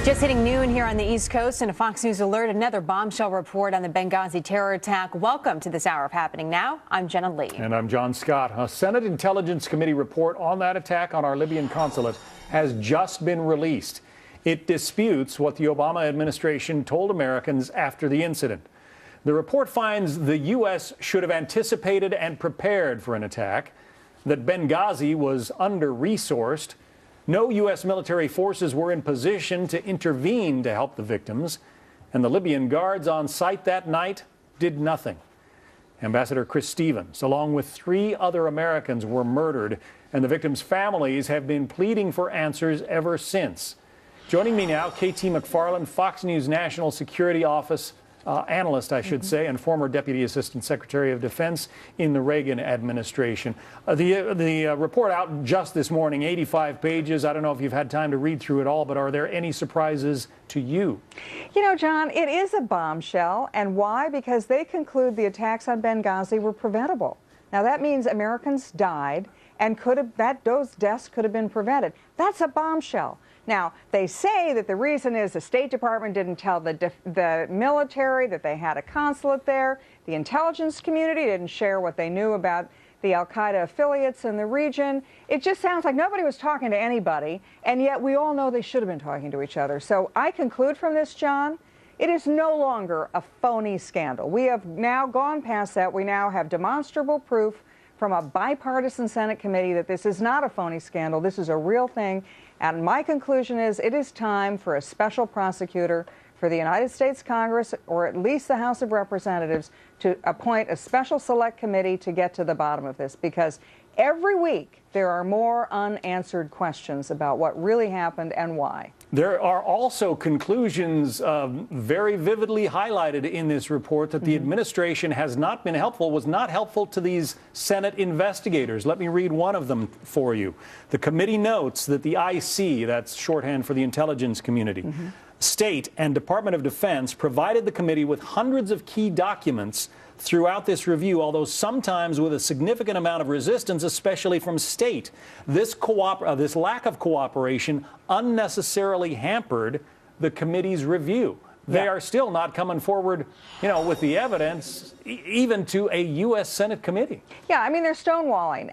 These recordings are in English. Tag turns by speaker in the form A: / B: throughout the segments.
A: Just hitting noon here on the East Coast and a Fox News alert, another bombshell report on the Benghazi terror attack. Welcome to this hour of Happening Now. I'm Jenna Lee.
B: And I'm John Scott. A Senate Intelligence Committee report on that attack on our Libyan consulate has just been released. It disputes what the Obama administration told Americans after the incident. The report finds the U.S. should have anticipated and prepared for an attack, that Benghazi was under-resourced. No U.S. military forces were in position to intervene to help the victims, and the Libyan guards on site that night did nothing. Ambassador Chris Stevens, along with 3 other Americans, were murdered, and the victims' families have been pleading for answers ever since. Joining me now, KT McFarland, Fox News National Security Office analyst, I should say, and former Deputy Assistant Secretary of Defense in the Reagan administration. The report out just this morning, 85 pages. I don't know if you've had time to read through it all, but are there any surprises to you?
C: You know, John, it is a bombshell. And why? Because they conclude the attacks on Benghazi were preventable. Now, that means Americans died and those deaths could have been prevented. That's a bombshell. Now, they say that the reason is the State Department didn't tell the military that they had a consulate there. The intelligence community didn't share what they knew about the al-Qaeda affiliates in the region. It just sounds like nobody was talking to anybody, and yet we all know they should have been talking to each other. So I conclude from this, John, it is no longer a phony scandal. We have now gone past that. We now have demonstrable proof from a bipartisan Senate committee that this is not a phony scandal. This is a real thing. And my conclusion is it is time for a special prosecutor for the United States Congress, or at least the House of Representatives, to appoint a special select committee to get to the bottom of this, because every week there are more unanswered questions about what really happened and why. There
B: are also conclusions very vividly highlighted in this report that the administration has not been helpful, was not helpful to these Senate investigators. Let me read one of them for you. The committee notes that the IC, that's shorthand for the intelligence community, State and Department of Defense provided the committee with hundreds of key documents throughout this review, although sometimes with a significant amount of resistance, especially from State. This lack of cooperation unnecessarily hampered the committee's review. They are still not coming forward, you know, with the evidence, even to a U.S. Senate committee.
C: Yeah, I mean, they're stonewalling.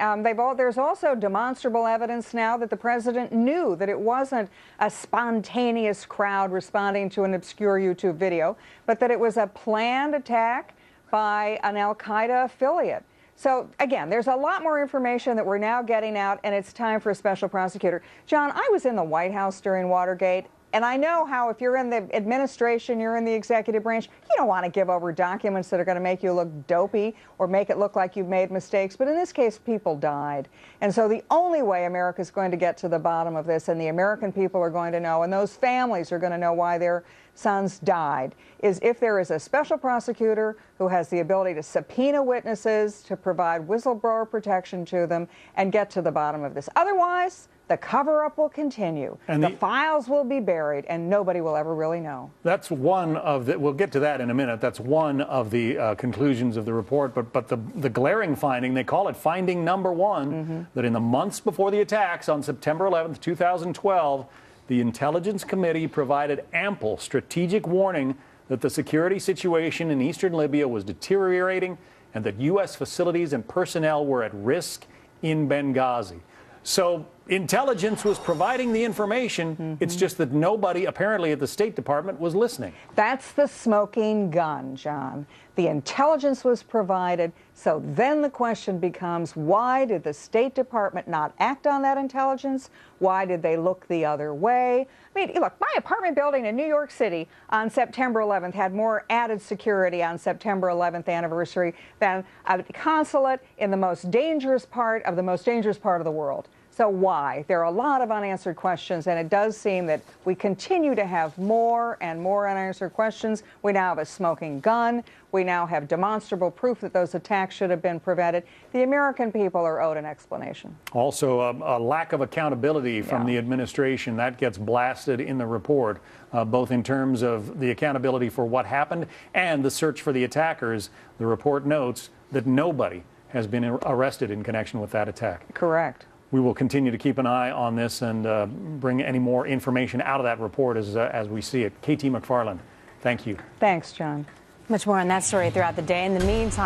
C: There's also demonstrable evidence now that the president knew that it wasn't a spontaneous crowd responding to an obscure YouTube video, but that it was a planned attack by an al-Qaeda affiliate. So, again, there's a lot more information that we're now getting out, and it's time for a special prosecutor. John, I was in the White House during Watergate, and I know how if you're in the administration, you're in the executive branch, you don't want to give over documents that are going to make you look dopey or make it look like you've made mistakes. But in this case, people died. And so the only way America's going to get to the bottom of this, and the American people are going to know, and those families are going to know why their sons died, is if there is a special prosecutor who has the ability to subpoena witnesses, to provide whistleblower protection to them, and get to the bottom of this. Otherwise, the cover-up will continue. And the files will be buried, and nobody will ever really know.
B: That's one of the, we'll get to that in a minute. That's one of the conclusions of the report. But the glaring finding, they call it finding number one, that in the months before the attacks on September 11th, 2012, the Intelligence Committee provided ample strategic warning that the security situation in eastern Libya was deteriorating and that U.S. facilities and personnel were at risk in Benghazi. So intelligence was providing the information. It's just that nobody, apparently at the State Department, was listening.
C: That's the smoking gun, John. The intelligence was provided. So then the question becomes, why did the State Department not act on that intelligence? Why did they look the other way? I mean, look, my apartment building in New York City on September 11th had more added security on September 11th anniversary than a consulate in the most dangerous part of the world. So why? There are a lot of unanswered questions, and it does seem that we continue to have more and more unanswered questions. We now have a smoking gun. We now have demonstrable proof that those attacks should have been prevented. The American people are owed an explanation.
B: Also, a lack of accountability from the administration. That gets blasted in the report, both in terms of the accountability for what happened and the search for the attackers. The report notes that nobody has been arrested in connection with that attack.
C: Correct.
B: we will continue to keep an eye on this and bring any more information out of that report as we see it. KT McFarland, thank you.
C: Thanks, John.
A: Much more on that story throughout the day. In the meantime,